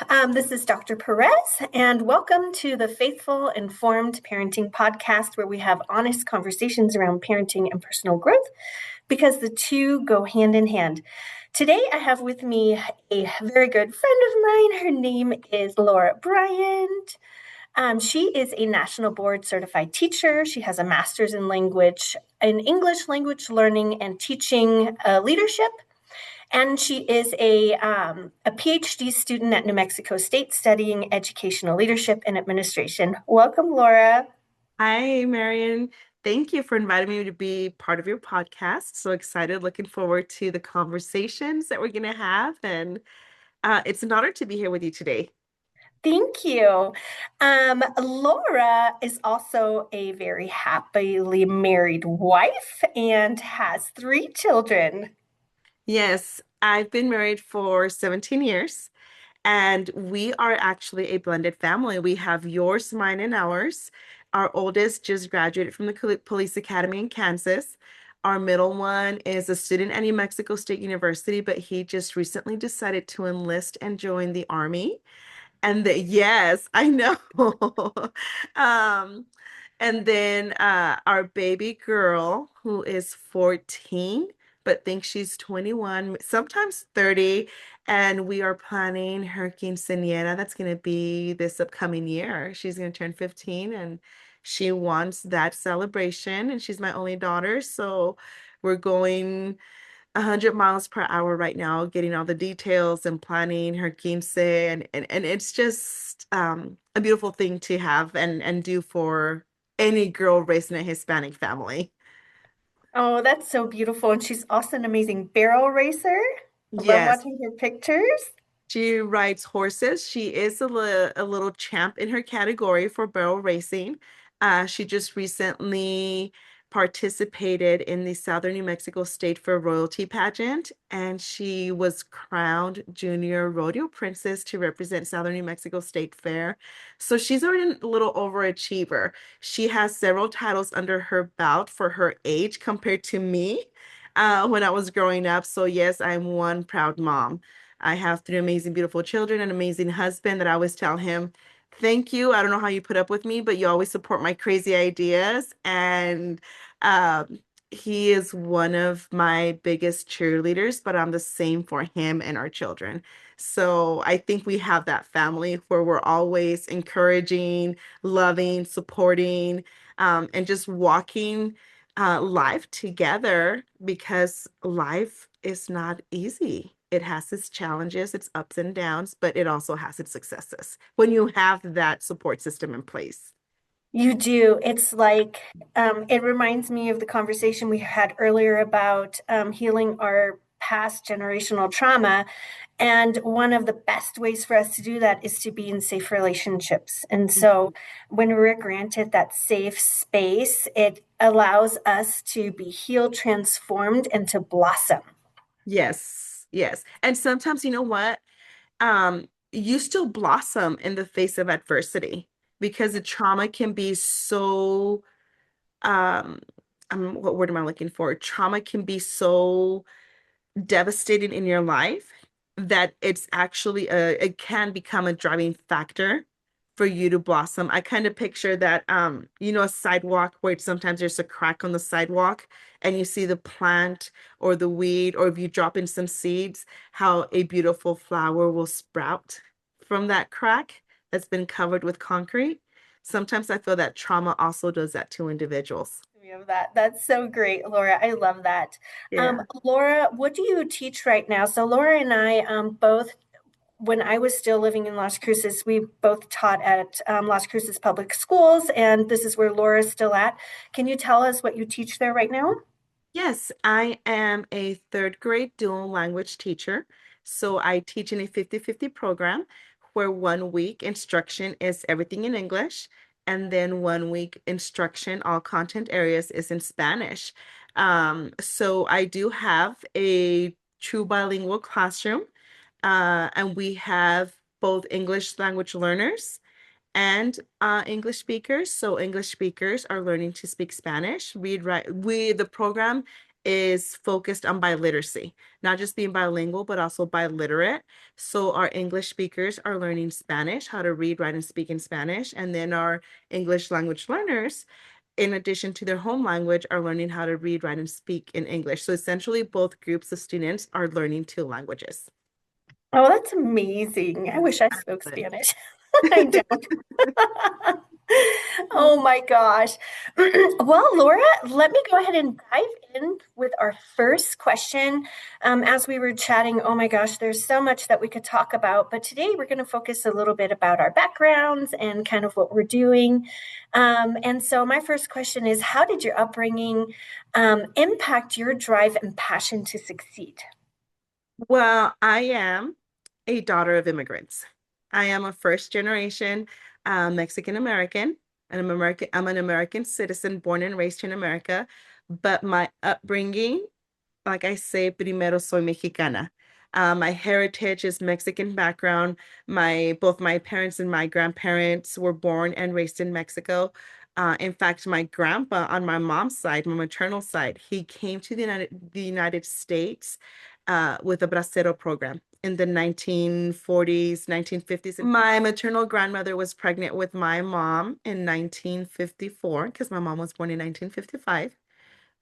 This is Dr. Perez, and welcome to the Faithful Informed Parenting Podcast, where we have honest conversations around parenting and personal growth because the two go hand in hand. Today, I have with me a very good friend of mine. Her name is Laura Bryant. She is a national board certified teacher. She has a master's in English language learning and teaching leadership. And she is a PhD student at New Mexico State studying educational leadership and administration. Welcome, Laura. Hi, Marion. Thank you for inviting me to be part of your podcast. So excited, looking forward to the conversations that we're going to have. And it's an honor to be here with you today. Thank you. Laura is also a very happily married wife and has three children. Yes, I've been married for 17 years, and we are actually a blended family. We have yours, mine, and ours. Our oldest just graduated from the Police Academy in Kansas. Our middle one is a student at New Mexico State University, but he just recently decided to enlist and join the Army. Yes, I know. Um, and then our baby girl, who is 14, but thinks she's 21, sometimes 30, and we are planning her quinceañera. That's going to be this upcoming year. She's going to turn 15, and she wants that celebration, and she's my only daughter, so we're going 100 miles per hour right now, getting all the details and planning her quince, and it's just a beautiful thing to have and do for any girl raised in a Hispanic family. Oh, that's so beautiful. And she's also an amazing barrel racer. I love Yes, watching her pictures. she rides horses. She is a little champ in her category for barrel racing. She just recently participated in the Southern New Mexico State for Royalty pageant, and she was crowned Junior Rodeo Princess to represent Southern New Mexico State Fair. So she's already a little overachiever. She has several titles under her belt for her age compared to me when I was growing up. So yes, I'm one proud mom. I have three amazing, beautiful children, an amazing husband that I always tell him, thank you. I don't know how you put up with me, but you always support my crazy ideas. And um, he is one of my biggest cheerleaders, but I'm the same for him and our children. So I think we have that family where we're always encouraging, loving, supporting, and just walking life together because life is not easy. It has its challenges, its ups and downs, but it also has its successes when you have that support system in place. You do. It's like, it reminds me of the conversation we had earlier about healing our past generational trauma. And one of the best ways for us to do that is to be in safe relationships. And so when we're granted that safe space, it allows us to be healed, transformed, and to blossom. Yes, yes. And sometimes, you know what? You still blossom in the face of adversity because the trauma can be so, um, what word am I looking for? Trauma can be so devastating in your life that it can become a driving factor for you to blossom. I kind of picture that a sidewalk where sometimes there's a crack on the sidewalk and you see the plant or the weed, or if you drop in some seeds, how a beautiful flower will sprout from that crack that's been covered with concrete. Sometimes I feel that trauma also does that to individuals. We have that. That's so great, Laura. I love that. Yeah. Laura, what do you teach right now? So Laura and I both, when I was still living in Las Cruces, we both taught at Las Cruces Public Schools, and this is where Laura's still at. Can you tell us what you teach there right now? Yes, I am a third grade dual language teacher. So I teach in a 50-50 program where 1 week instruction is everything in English, and then 1 week instruction, all content areas is in Spanish. So I do have a true bilingual classroom, and we have both English language learners and English speakers. So English speakers are learning to speak Spanish, read, write. The program is focused on biliteracy, not just being bilingual, but also biliterate. So our English speakers are learning Spanish, how to read, write, and speak in Spanish. And then our English language learners, in addition to their home language, are learning how to read, write, and speak in English. So essentially, both groups of students are learning two languages. Oh, that's amazing. I wish I spoke Spanish. I don't. Oh my gosh. Well, Laura, let me go ahead and dive in with our first question. As we were chatting, oh my gosh, there's so much that we could talk about, but today we're going to focus a little bit about our backgrounds and kind of what we're doing. And so, my first question is, how did your upbringing impact your drive and passion to succeed? Well, I am a daughter of immigrants. I am a first generation Mexican American, and I'm an American citizen born and raised here in America. But my upbringing, like I say, primero soy mexicana. My heritage is Mexican background. Both my parents and my grandparents were born and raised in Mexico. In fact, my grandpa on my mom's side, my maternal side, he came to the United States with a bracero program in the 1940s, 1950s. My maternal grandmother was pregnant with my mom in 1954 because my mom was born in 1955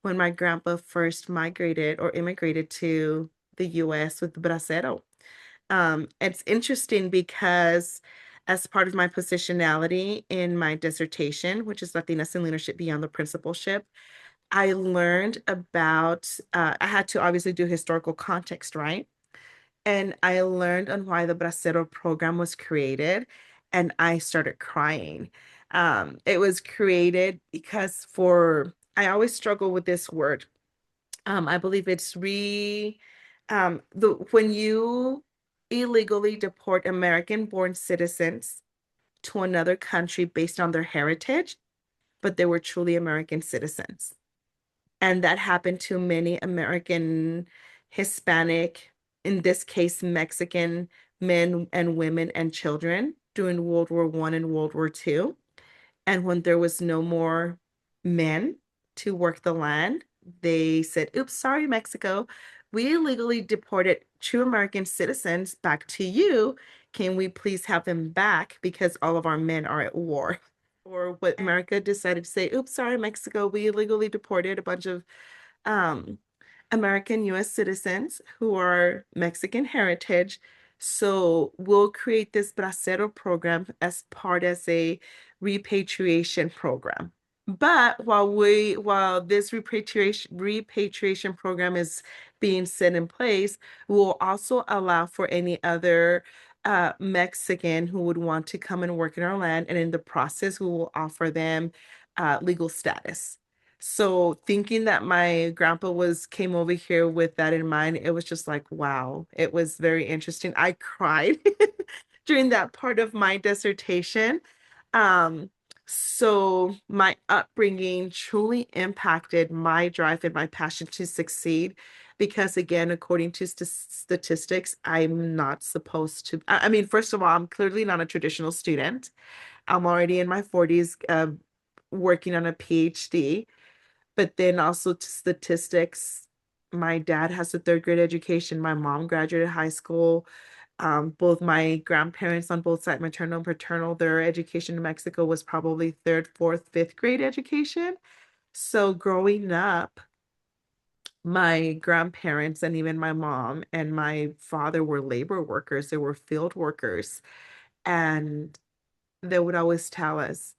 when my grandpa first migrated or immigrated to the US with the bracero. It's interesting because as part of my positionality in my dissertation, which is Latinas in Leadership Beyond the Principalship, I learned about, I had to obviously do historical context, right? And I learned on why the Bracero program was created, and I started crying. It was created because I always struggle with this word. I believe it's when you illegally deport American-born citizens to another country based on their heritage, but they were truly American citizens. And that happened to many American, Hispanic, in this case, Mexican men and women and children during World War I and World War II. And when there was no more men to work the land, they said, oops, sorry, Mexico. We illegally deported true American citizens back to you. Can we please have them back because all of our men are at war? Or what America decided to say, oops, sorry, Mexico, we illegally deported a bunch of um, American US citizens who are Mexican heritage. So we'll create this bracero program as part as a repatriation program. But while this repatriation program is being set in place, we'll also allow for any other Mexican who would want to come and work in our land, and in the process, we will offer them legal status. So thinking that my grandpa came over here with that in mind, it was just like, wow, it was very interesting. I cried during that part of my dissertation. Um, so my upbringing truly impacted my drive and my passion to succeed because again, according to statistics, I'm not supposed to, I mean, first of all, I'm clearly not a traditional student. I'm already in my 40s, working on a PhD. But then also to statistics, my dad has a third grade education. My mom graduated high school. Both my grandparents on both sides, maternal and paternal, their education in Mexico was probably third, fourth, fifth grade education. So growing up, my grandparents and even my mom and my father were labor workers. They were field workers. And they would always tell us,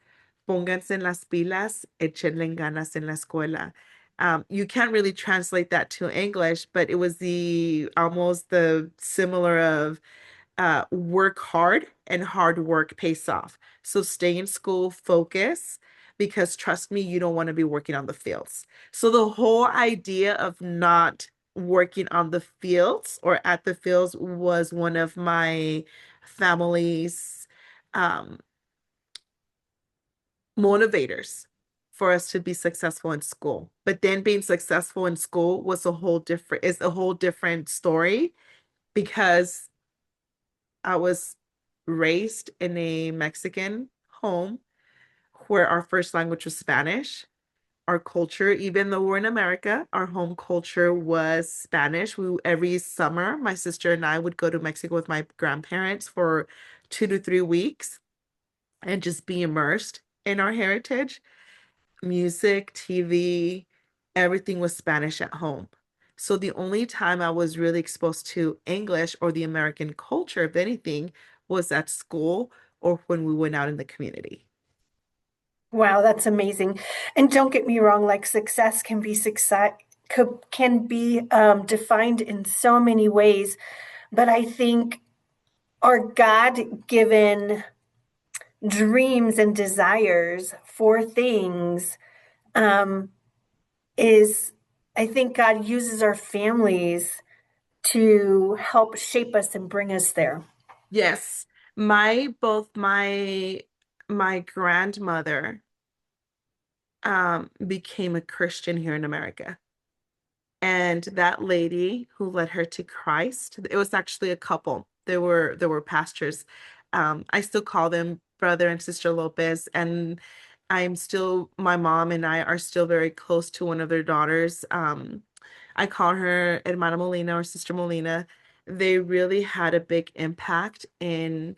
pónganse en las pilas, échenle ganas en la escuela. You can't really translate that to English, but it was the almost the similar of work hard and hard work pays off. So stay in school, focus, because trust me, you don't want to be working on the fields. So the whole idea of not working on the fields or at the fields was one of my family's um, motivators for us to be successful in school. But then being successful in school was a whole different story because I was raised in a Mexican home where our first language was Spanish. our culture, even though we're in America, our home culture was Spanish. Every summer, my sister and I would go to Mexico with my grandparents for 2 to 3 weeks and just be immersed in our heritage. Music, TV, everything was Spanish at home. So the only time I was really exposed to English or the American culture, if anything, was at school or when we went out in the community. Wow, that's amazing. And don't get me wrong, like can be defined in so many ways, but I think our God-given dreams and desires for things um, is, I think God uses our families to help shape us and bring us there. Yes, both my grandmother became a Christian here in America. And that lady who led her to Christ, it was actually a couple. There were pastors. I still call them brother and sister Lopez, and my mom and I are still very close to one of their daughters. I call her Hermana Molina or Sister Molina. They really had a big impact in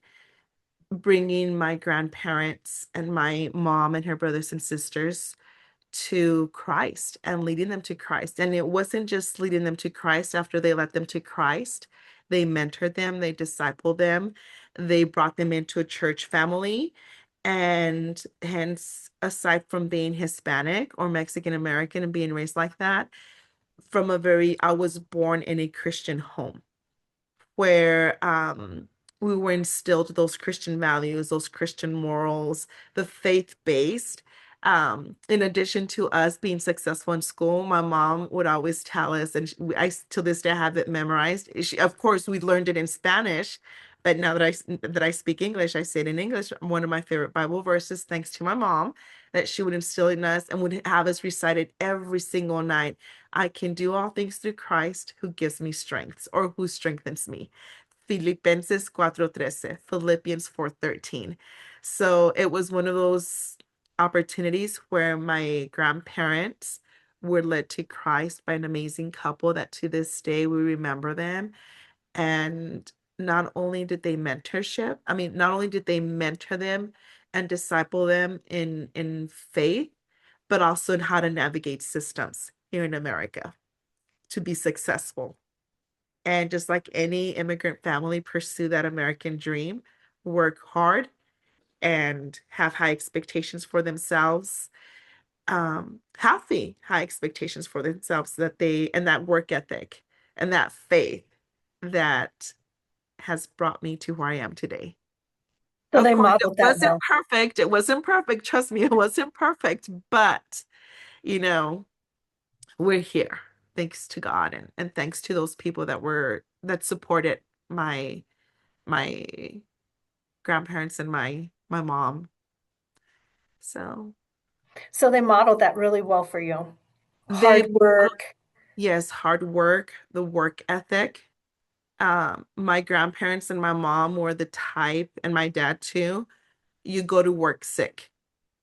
bringing my grandparents and my mom and her brothers and sisters to Christ and leading them to Christ. And it wasn't just leading them to Christ after they led them to Christ. They mentored them, they discipled them, they brought them into a church family. And hence, aside from being Hispanic or Mexican American and being raised like that, I was born in a Christian home where we were instilled those Christian values, those Christian morals, the faith-based. In addition to us being successful in school, my mom would always tell us, and I to this day have it memorized. Of course, we learned it in Spanish, but now that I speak English, I say it in English. One of my favorite Bible verses, thanks to my mom, that she would instill in us and would have us recite it every single night. I can do all things through Christ who gives me strength or who strengthens me. Filipenses 4:13, Philippians 4:13. So it was one of those opportunities where my grandparents were led to Christ by an amazing couple that to this day we remember them. And not only did they mentor them and disciple them in faith, but also in how to navigate systems here in America to be successful. And just like any immigrant family, pursue that American dream, work hard, and have high expectations for themselves, healthy high expectations for themselves and that work ethic and that faith that has brought me to where I am today. So Of they course, it modeled that wasn't well. perfect. It wasn't perfect. Trust me, it wasn't perfect. But, you know, we're here thanks to God and thanks to those people that supported my my grandparents and my mom. So So they modeled that really well for you. they Hard work. yes, hard work, the work ethic. My grandparents and my mom were the type, and my dad too. You go to work sick.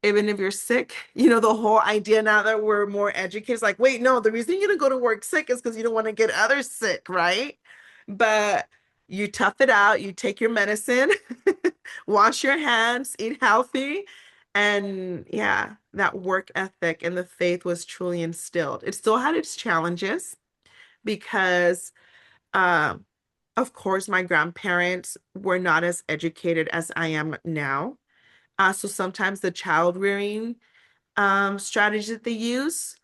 Even if you're sick, the whole idea now that we're more educated is like, wait, no, the reason you're gonna go to work sick is because you don't want to get others sick, right? But you tough it out, you take your medicine, wash your hands, eat healthy, and yeah, that work ethic and the faith was truly instilled. It still had its challenges because, um, of course, my grandparents were not as educated as I am now. So sometimes the child rearing strategies that they use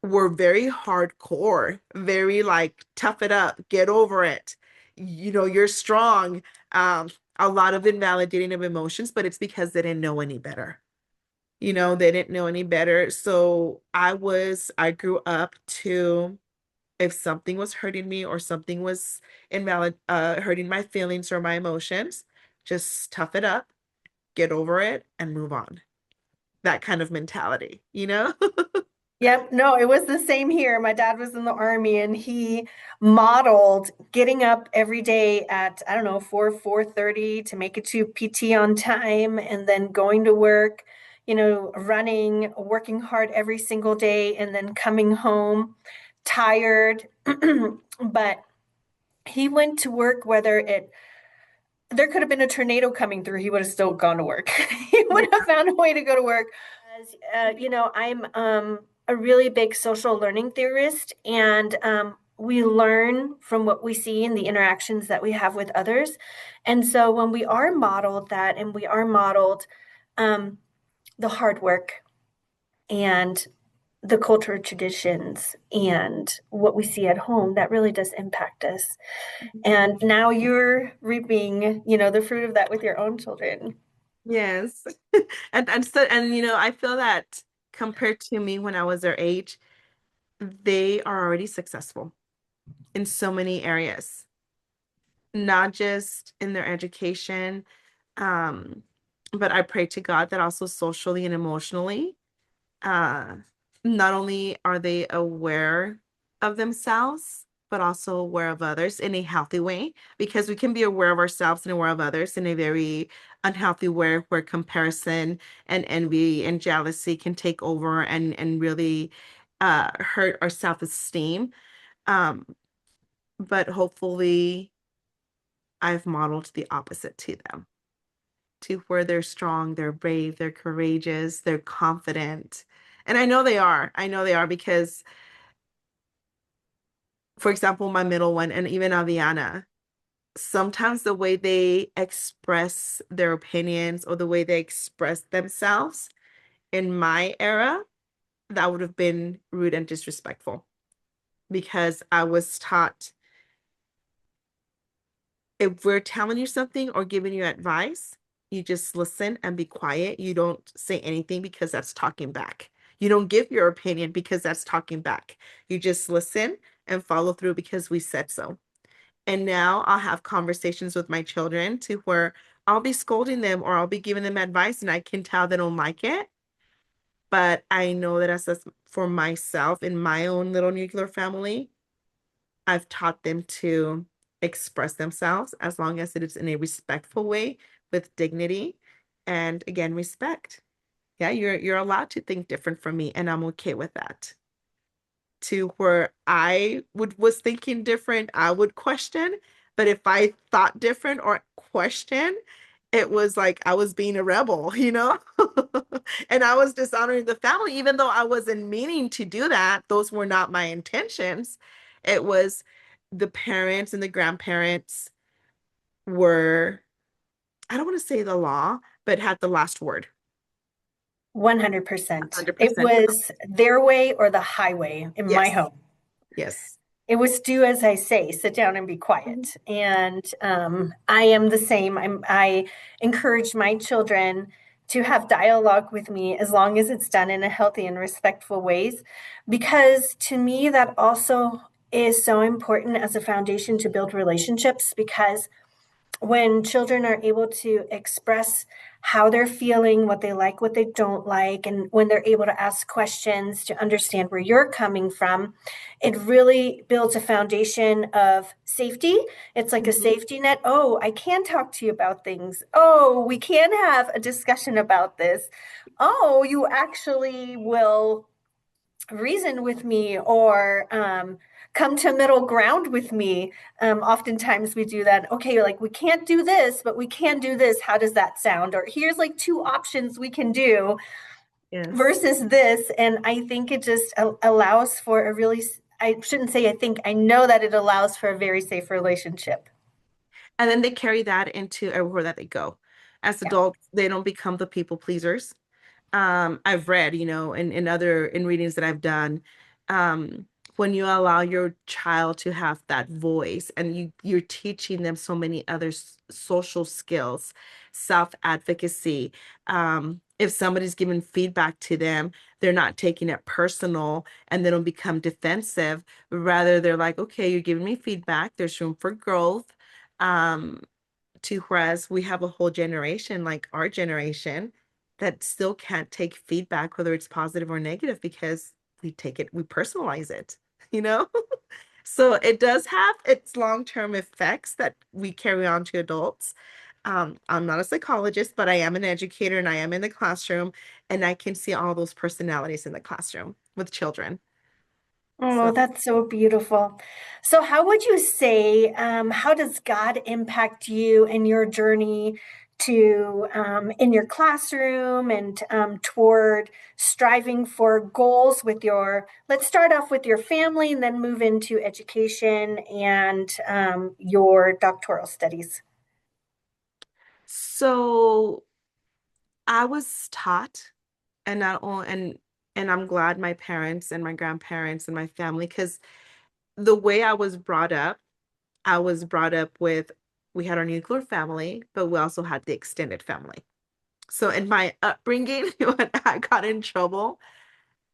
were very hardcore, very like tough it up, get over it. You're strong. A lot of invalidating of emotions, but it's because they didn't know any better. They didn't know any better. So I grew up to, if something was hurting me or something was hurting my feelings or my emotions, just tough it up, get over it, and move on. That kind of mentality, you know? Yep, no, it was the same here. My dad was in the army and he modeled getting up every day at, I don't know, 4:30 to make it to PT on time and then going to work, running, working hard every single day, and then coming home tired. But he went to work, there could have been a tornado coming through, he would have still gone to work. He would have found a way to go to work. As I'm a really big social learning theorist, and we learn from what we see in the interactions that we have with others. And so when we are modeled that, and we are modeled um, the hard work and the culture traditions and what we see at home, that really does impact us. And now you're reaping, the fruit of that with your own children. Yes. And I feel that compared to me when I was their age, they are already successful in so many areas, not just in their education, um, but I pray to God that also socially and emotionally, uh, not only are they aware of themselves, but also aware of others in a healthy way, because we can be aware of ourselves and aware of others in a very unhealthy way where comparison and envy and jealousy can take over and really hurt our self-esteem. Um, but hopefully I've modeled the opposite to them, to where they're strong, they're brave, they're courageous, they're confident. And I know they are. I know they are because, for example, my middle one and even Aviana, sometimes the way they express their opinions or the way they express themselves in my era, that would have been rude and disrespectful because I was taught if we're telling you something or giving you advice, you just listen and be quiet. You don't say anything because that's talking back. You don't give your opinion because that's talking back. You just listen and follow through because we said so. And now I'll have conversations with my children to where I'll be scolding them or I'll be giving them advice and I can tell they don't like it. But I know that as for myself in my own little nuclear family, I've taught them to express themselves as long as it is in a respectful way with dignity and again respect. Yeah, you're allowed to think different from me and I'm okay with that. To where I would was thinking different, I would question, but if I thought different or question, it was like I was being a rebel, you know? And I was dishonoring the family, even though I wasn't meaning to do that. Those were not my intentions. It was the parents and the grandparents were, I don't want to say the law, but had the last word. 100%. It 100%. was their way or the highway in my Yes. home. Yes. It was do as I say, sit down and be Mhm. quiet. And I am the same. I encourage my children to have dialogue with me as long as it's done in a healthy and respectful ways, because to me that also is so important as a foundation to build relationships. Because when children are able to express how they're feeling, what they like, what they don't like, and when they're able to ask questions to understand where you're coming from, it really builds a foundation of safety. It's like a Mhm. safety net. Oh, I can talk to you about things. Oh, we can have a discussion about this. Oh, you actually will reason with me, or come to middle ground with me. Oftentimes we do that. Okay, like we can't do this, but we can do this. How does that sound? Or here's like two options we can do Yes. versus this. And I think it just allows for a really, I shouldn't say I think, I know that it allows for a very safe relationship. And then they carry that into everywhere that they go. As Yeah. adults, they don't become the people pleasers. I've read, in other in readings that I've done, um, when you allow your child to have that voice and you're teaching them so many other social skills, self-advocacy. If somebody's giving feedback to them, they're not taking it personal and they don't become defensive. Rather, they're like, okay, you're giving me feedback. There's room for growth. Um, to whereas we have a whole generation, like our generation, that still can't take feedback, whether it's positive or negative, because we personalize it, you know? So it does have its long-term effects that we carry on to adults. I'm not a psychologist, but I am an educator and I am in the classroom and I can see all those personalities in the classroom with children. Oh, So that's so beautiful. So, how would you say, how does God impact you in your journey in your classroom and toward striving for goals with let's start off with your family and then move into education and your doctoral studies? so I was taught and not only and I'm glad my parents and my grandparents and my family, because the way I was brought up with we had our nuclear family, but we also had the extended family. So in my upbringing, when I got in trouble,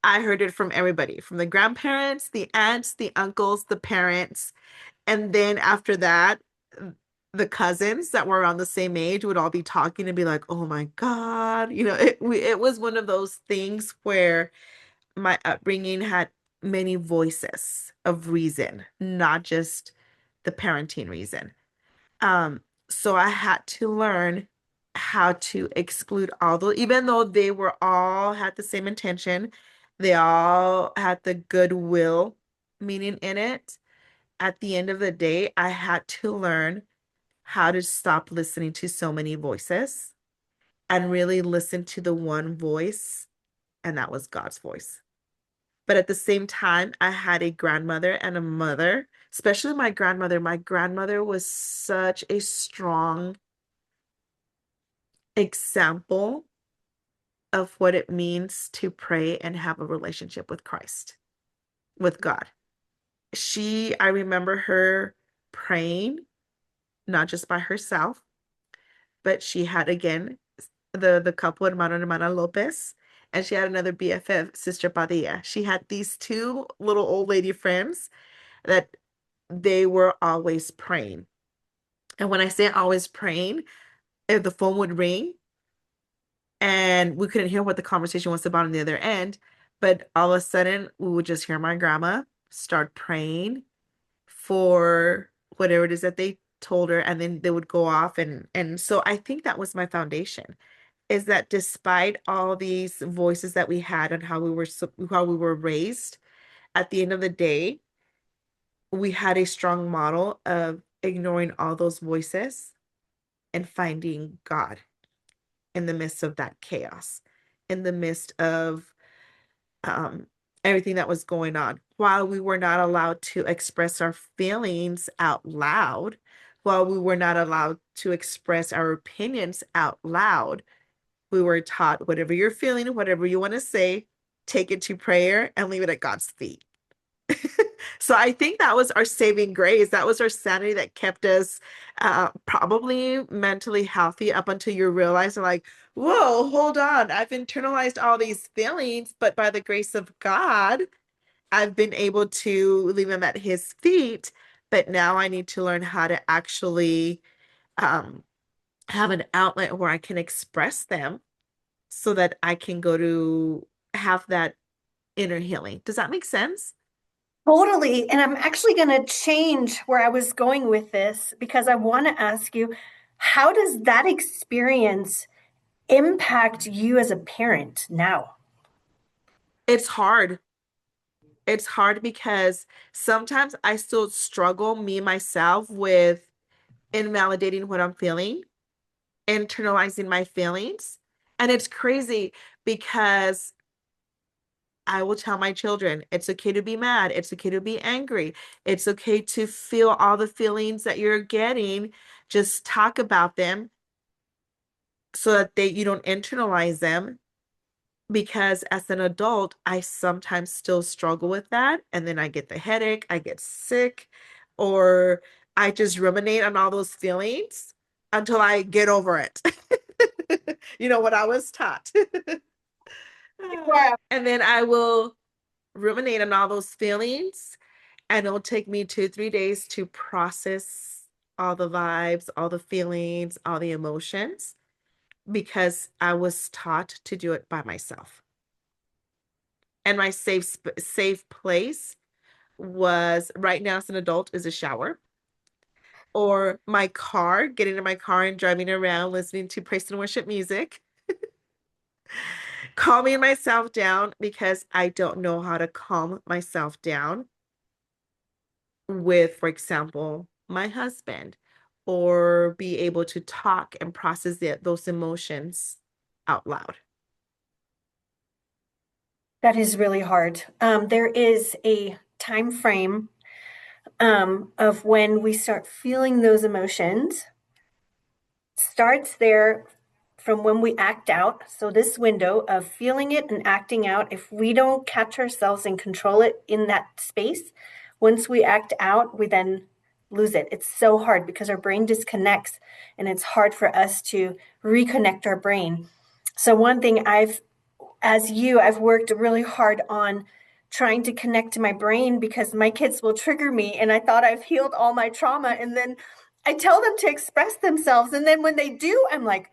I heard it from everybody, from the grandparents, the aunts, the uncles, the parents. And then after that, the cousins that were around the same age would all be talking and be like, "Oh my God." It was one of those things where my upbringing had many voices of reason, not just the parenting reason. So I had to learn how to exclude all those, even though they were all had the same intention, they all had the goodwill meaning in it. At the end of the day, I had to learn how to stop listening to so many voices and really listen to the one voice, and that was God's voice. But at the same time, I had a grandmother and a mother, especially my grandmother. My grandmother was such a strong example of what it means to pray and have a relationship with Christ, with God. I remember her praying, not just by herself, but she had again the couple, hermano and hermana Lopez, and she had another BFF, Sister Padilla. She had these two little old lady friends that they were always praying. And when I say always praying, if the phone would ring and we couldn't hear what the conversation was about on the other end, but all of a sudden we would just hear my grandma start praying for whatever it is that they told her, and then they would go off, and so I think that was my foundation, is that despite all these voices that we had and how we were raised, at the end of the day, we had a strong model of ignoring all those voices and finding God in the midst of that chaos, in the midst of um, everything that was going on. While we were not allowed to express our feelings out loud, while we were not allowed to express our opinions out loud, we were taught whatever you're feeling, whatever you want to say, take it to prayer and leave it at God's feet. So I think that was our saving grace. That was our sanity that kept us probably mentally healthy up until you realize, like, whoa, hold on. I've internalized all these feelings, but by the grace of God, I've been able to leave them at his feet. But now I need to learn how to actually um, have an outlet where I can express them so that I can go to have that inner healing. Does that make sense? Totally. And I'm actually going to change where I was going with this because I want to ask you, how does that experience impact you as a parent now? It's hard. It's hard because sometimes I still struggle, me myself, with invalidating what I'm feeling, internalizing my feelings. And it's crazy because I will tell my children it's okay to be mad, it's okay to be angry, it's okay to feel all the feelings that you're getting. Just talk about them so that you don't internalize them, because as an adult, I sometimes still struggle with that. And then I get the headache, I get sick, or I just ruminate on all those feelings until I get over it. What I was taught. Yeah. And then I will ruminate on all those feelings, and it'll take me 2, 3 days to process all the vibes, all the feelings, all the emotions, because I was taught to do it by myself. And my safe place was right now as an adult is a shower. or my car, getting in my car and driving around listening to praise and worship music, calming myself down because I don't know how to calm myself down with, for example, my husband, or be able to talk and process those emotions out loud. That is really hard. There is a time frame of when we start feeling those emotions. Starts there from when we act out. So, this window of feeling it and acting out, if we don't catch ourselves and control it in that space, once we act out, we then lose it. It's so hard because our brain disconnects and it's hard for us to reconnect our brain. So, one thing I've worked really hard on trying to connect to my brain because my kids will trigger me and I thought I've healed all my trauma and then I tell them to express themselves and then when they do I'm like,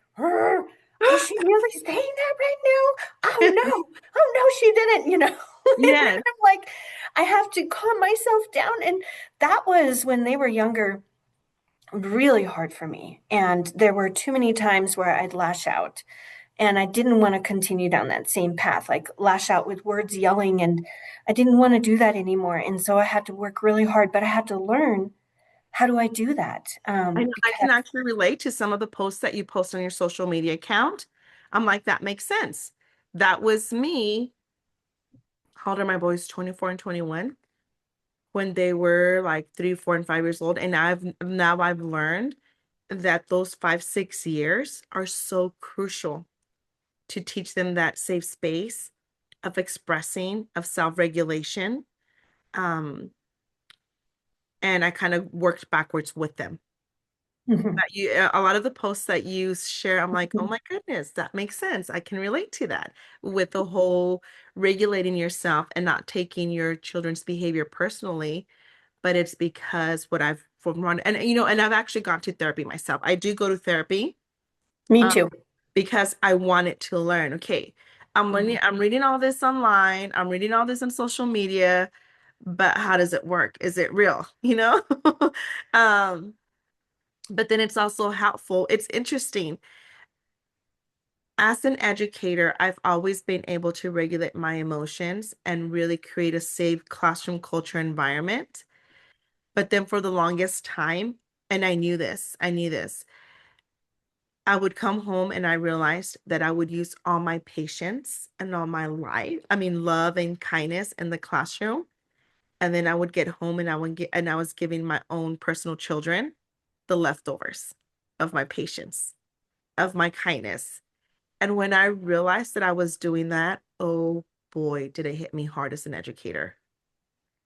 is she really saying that right now? Oh no. Oh no, she didn't, you know. And Yes. I'm like I have to calm myself down and that was when they were younger really hard for me. And there were too many times where I'd lash out and I didn't want to continue down that same path, like lash out with words, yelling. And I didn't want to do that anymore. And so I had to work really hard, but I had to learn how do I do that? I Because can actually relate to some of the posts that you post on your social media account. I'm like, that makes sense. That was me. How old are my boys? 24 and 21. When they were like 3, 4, and 5 years old. And I've learned that those 5, 6 years are so crucial to teach them that safe space of expressing, of self-regulation. Um, and I kind of worked backwards with them. Mhm, A lot of the posts that you share, I'm like, oh mhm. my goodness, that makes sense. I can relate to that with the whole regulating yourself and not taking your children's behavior personally, but it's because what I've from run and and I've actually gone to therapy myself. I do go to therapy Me um, too. because I wanted to learn. Okay, Mhm. I'm reading all this online, I'm reading all this on social media, but how does it work? Is it real? Um, but then it's also helpful. It's interesting. As an educator, I've always been able to regulate my emotions and really create a safe classroom culture environment. But then for the longest time, and I knew this, I would come home and I realized that I would use all my patience and all my love and kindness in the classroom. And then I would get home and I was giving my own personal children the leftovers of my patience, of my kindness. And when I realized that I was doing that, oh boy, did it hit me hard as an educator.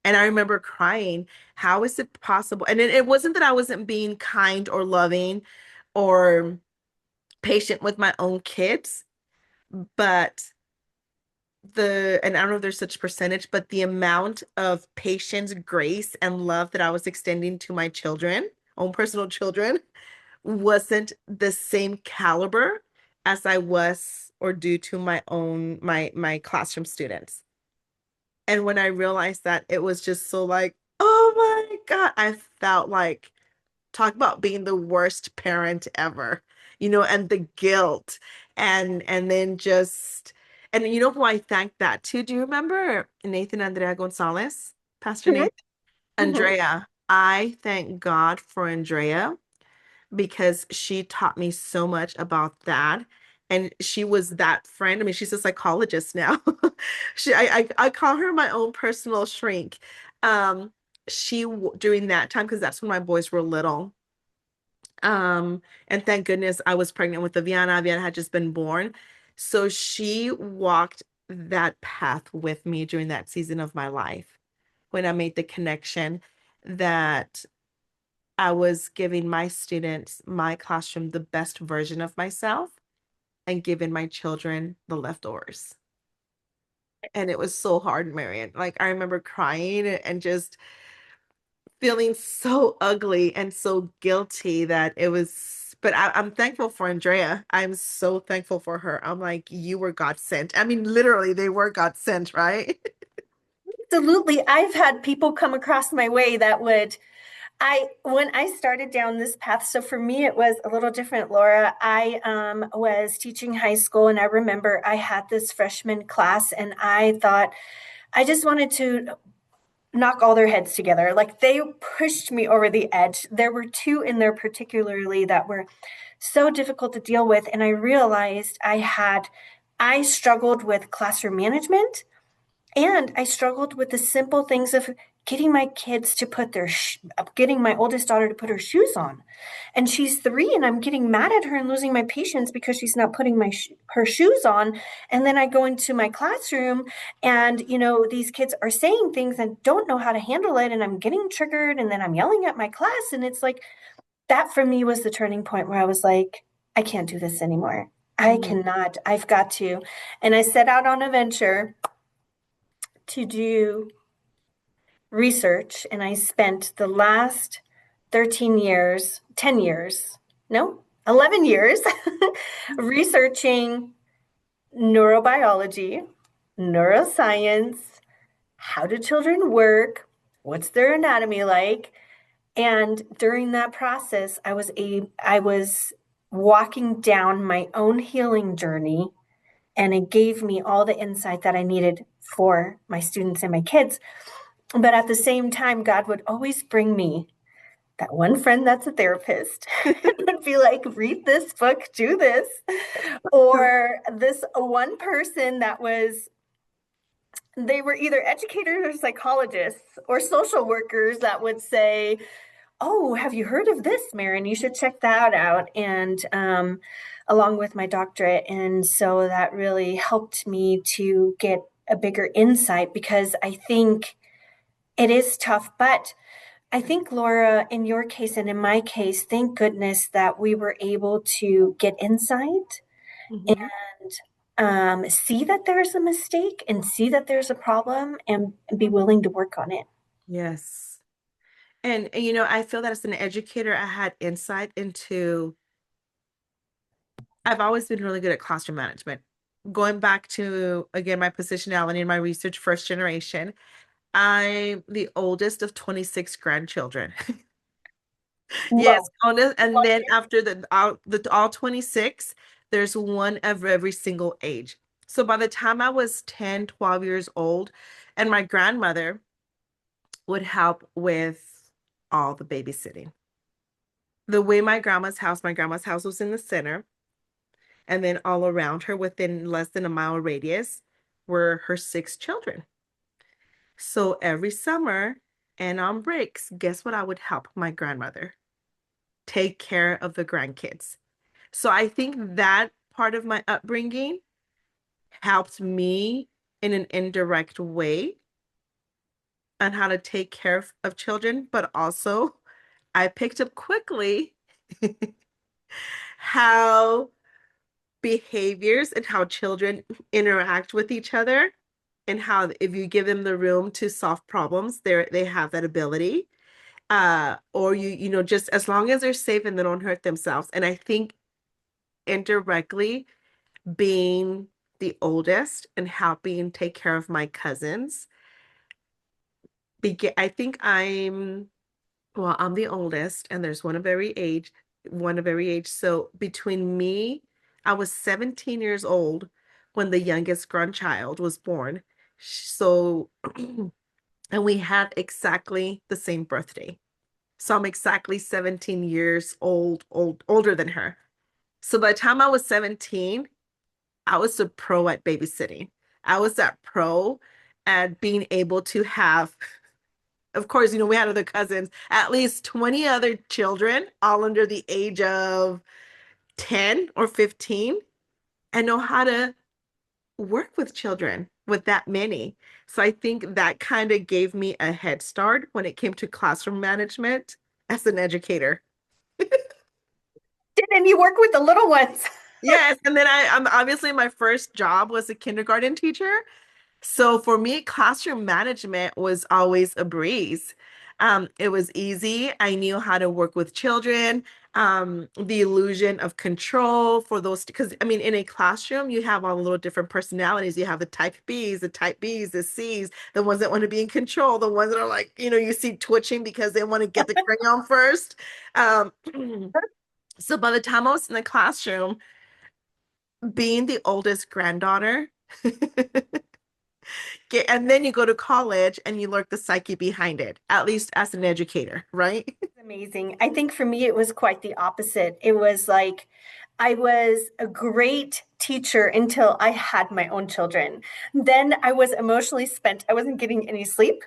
And I remember crying, how is it possible? And it wasn't that I wasn't being kind or loving or patient with my own kids, but and I don't know if there's such percentage, but the amount of patience, grace, and love that I was extending to my children, own personal children, wasn't the same caliber as I was or do to my classroom students. And when I realized that, it was just so like, oh my God, I felt like talk about being the worst parent ever, and the guilt and then just and you know who I thanked that to? Do you remember Nathan Andrea Gonzalez, Pastor Mhm, Nathan? mhm. Andrea. I thank God for Andrea because she taught me so much about that. And she was that friend. I mean, she's a psychologist now. I call her my own personal shrink. Um, during that time, because that's when my boys were little. And thank goodness I was pregnant with Aviana. Aviana had just been born. So she walked that path with me during that season of my life when I made the connection that I was giving my students, my classroom, the best version of myself and giving my children the leftovers. And it was so hard, Marian. Like I remember crying and just feeling so ugly and so guilty that it was, but I'm thankful for Andrea. I'm so thankful for her. I'm like, you were God sent. I mean, literally, they were God sent, right? Absolutely. I've had people come across my way that would When I started down this path, so for me it was a little different, Laura. I was teaching high school, and I remember I had this freshman class, and I thought I just wanted to knock all their heads together. Like they pushed me over the edge. There were two in there particularly that were so difficult to deal with, and I realized I struggled with classroom management, and I struggled with the simple things of getting my kids to put getting my oldest daughter to put her shoes on. And she's 3, and I'm getting mad at her and losing my patience because she's not putting her shoes on. And then I go into my classroom, and these kids are saying things and don't know how to handle it, and I'm getting triggered, and then I'm yelling at my class, and it's like that for me was the turning point where I was like, I can't do this anymore. I Mhm. cannot. I've got to. And I set out on a venture to do research, and I spent the last 13 years, 10 years, no, 11 years researching neurobiology, neuroscience, how do children work, what's their anatomy like. And during that process, I was walking down my own healing journey, and it gave me all the insight that I needed for my students and my kids. But at the same time, God would always bring me that one friend that's a therapist and would be like, read this book, do this. Or this one person they were either educators or psychologists or social workers that would say, oh, have you heard of this, Marin? You should check that out. And along with my doctorate. And so that really helped me to get a bigger insight, because I think it is tough. But I think, Laura, in your case and in my case, thank goodness that we were able to get insight Mhm. and see that there's a mistake and see that there's a problem, and be willing to work on it. Yes. And I feel that as an educator, I had insight into, I've always been really good at classroom management. Going back to, again, my positionality in my research, first generation, I'm the oldest of 26 grandchildren. Yes, Whoa. and then after all 26, there's one of every single age. So by the time I was 10, 12 years old, and my grandmother would help with all the babysitting. The way my grandma's house was in the center, and then all around her within less than a mile radius were her 6 children. So every summer and on breaks, guess what? I would help my grandmother take care of the grandkids. So I think that part of my upbringing helped me in an indirect way on how to take care of children, but also I picked up quickly how behaviors and how children interact with each other, and how if you give them the room to solve problems, they have that ability. Or just as long as they're safe and they don't hurt themselves. And I think indirectly being the oldest and helping take care of my cousins. I think I'm the oldest, and there's one of every age. So between me, I was 17 years old when the youngest grandchild was born. So, and we had exactly the same birthday. So I'm exactly 17 years older than her. So by the time I was 17, I was a pro at babysitting. I was that pro at being able to have, of course, we had other cousins, at least 20 other children, all under the age of 10 or 15, and know how to work with children with that many. So I think that kind of gave me a head start when it came to classroom management as an educator. And you work with the little ones. Yes, and then I'm obviously my first job was a kindergarten teacher. So for me, classroom management was always a breeze. It was easy. I knew how to work with children. the illusion of control for those, because I mean, in a classroom, you have all the little different personalities. You have the type Bs, the type Bs, the Cs, the ones that want to be in control, the ones that are like, you see twitching because they want to get the crayon first. Um, so by the time I was in the classroom, being the oldest granddaughter, and then you go to college and you learn the psyche behind it, at least as an educator, right? Amazing. I think for me, it was quite the opposite. It was like I was a great teacher until I had my own children. Then I was emotionally spent. I wasn't getting any sleep.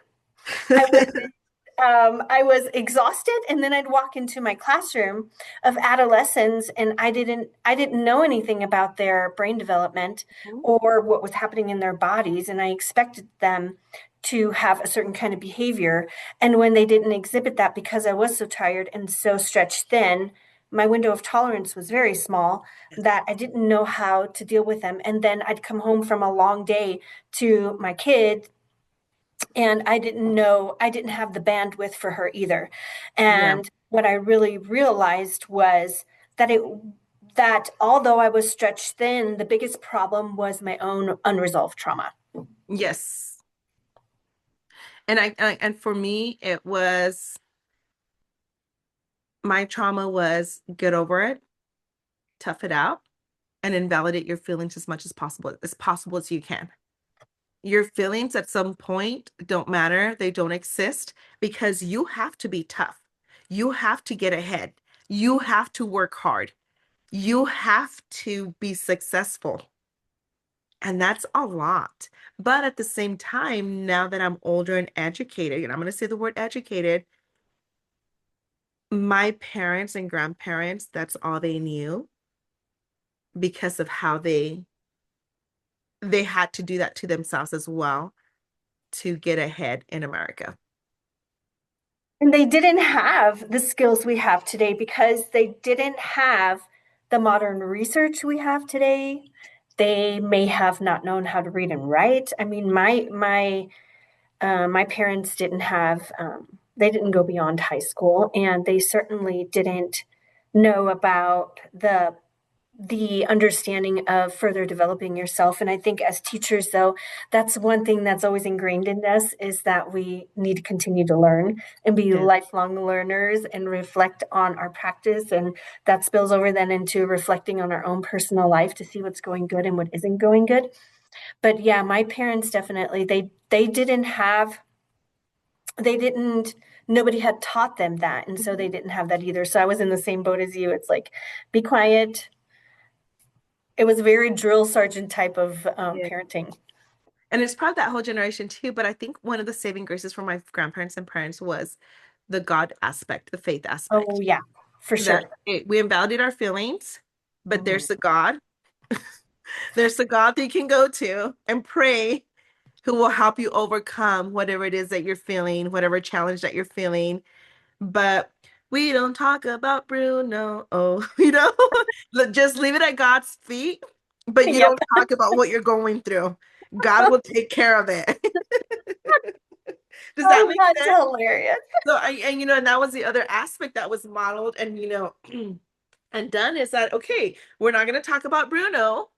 I was I was exhausted, and then I'd walk into my classroom of adolescents, and I didn't know anything about their brain development or what was happening in their bodies, and I expected them to have a certain kind of behavior. And when they didn't exhibit that because I was so tired and so stretched thin, my window of tolerance was very small that I didn't know how to deal with them. And then I'd come home from a long day to my kid, and I didn't have the bandwidth for her either. Yeah. And what I really realized was that it that although I was stretched thin, the biggest problem was my own unresolved trauma. Yes. And for me, it was my trauma was get over it, tough it out, and invalidate your feelings as possible as you can. Your feelings at some point don't matter, they don't exist because you have to be tough. You have to get ahead. You have to work hard. You have to be successful. And that's a lot. But at the same time, now that I'm older and educated, and I'm going to say the word educated, my parents and grandparents, that's all they knew because of how they had to do that to themselves as well to get ahead in America. And they didn't have the skills we have today because they didn't have the modern research we have today. They may have not known how to read and write. I mean, my parents didn't have, they didn't go beyond high school, and they certainly didn't know about the understanding of further developing yourself. And I think as teachers, though, that's one thing that's always ingrained in us is that we need to continue to learn and be Yeah. lifelong learners and reflect on our practice. And that spills over then into reflecting on our own personal life to see what's going good and what isn't going good. But yeah, my parents definitely they didn't have they didn't nobody had taught them that, and so they didn't have that either. So I was in the same boat as you. It's like, be quiet. It was very drill sergeant type of Yeah. parenting. And it's probably that whole generation too, but I think one of the saving graces for my grandparents and parents was the God aspect, the faith Oh aspect. yeah, for That sure. we invalidate our feelings, but Mhm. there's a God that you can go to and pray who will help you overcome whatever it is that you're feeling, whatever challenge that you're feeling. But we don't talk about Bruno. Oh, just leave it at God's feet, but you Yep. don't talk about what you're going through. God will take care of it. Does that Oh, make that's sense? hilarious. So, and that was the other aspect that was modeled and, and done is that, okay, we're not going to talk about Bruno,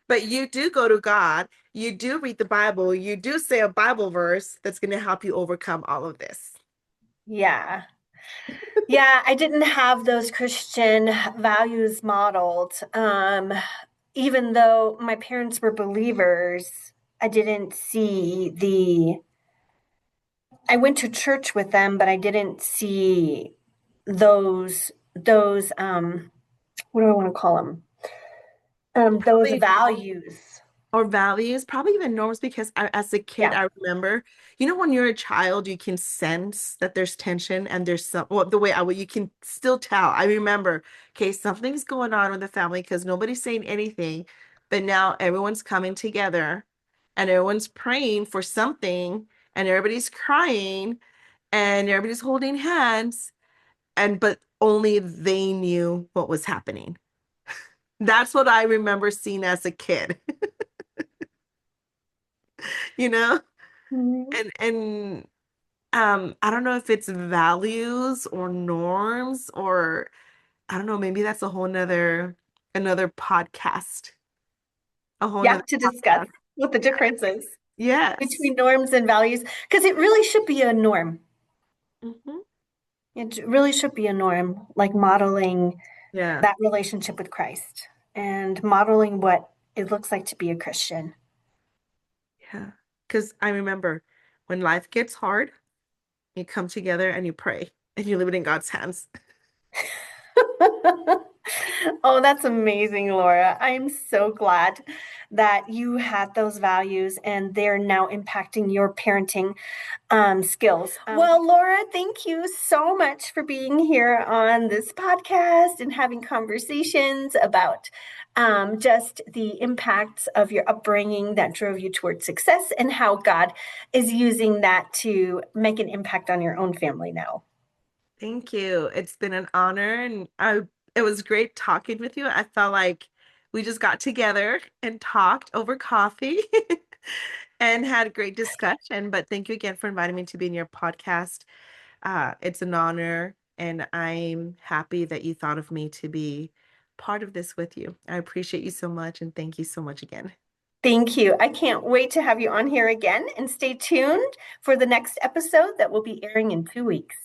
but you do go to God, you do read the Bible, you do say a Bible verse that's going to help you overcome all of this. Yeah. Yeah, I didn't have those Christian values modeled. Even though my parents were believers, I didn't see the I went to church with them, but I didn't see those what do I want to call them? Those Probably values. or values, probably even norms, because as a kid, Yeah. I remember, when you're a child, you can sense that there's tension and there's well, the way you can still tell. I remember, okay, something's going on with the family because nobody's saying anything, but now everyone's coming together and everyone's praying for something and everybody's crying and everybody's holding hands but only they knew what was happening. That's what I remember seeing as a kid, you know? Mhm. And I don't know if it's values or norms or I don't know, maybe that's a whole nother another podcast. A whole Yeah, nother to discuss podcast. what the difference is Yes. between norms and values, because it really should be a norm. Hmm. It really should be a norm, like modeling Yeah. that relationship with Christ and modeling what it looks like to be a Christian. Yeah. Because I remember when life gets hard, you come together and you pray and you leave it in God's hands. Oh, that's amazing, Laura. I'm so glad that you had those values and they're now impacting your parenting skills. Well, Laura, thank you so much for being here on this podcast and having conversations about just the impacts of your upbringing that drove you towards success and how God is using that to make an impact on your own family now. Thank you. It's been an honor and it was great talking with you. I felt like we just got together and talked over coffee and had a great discussion. But thank you again for inviting me to be in your podcast. It's an honor, and I'm happy that you thought of me to be part of this with you. I appreciate you so much, and thank you so much again. Thank you. I can't wait to have you on here again and stay tuned for the next episode that will be airing in 2 weeks.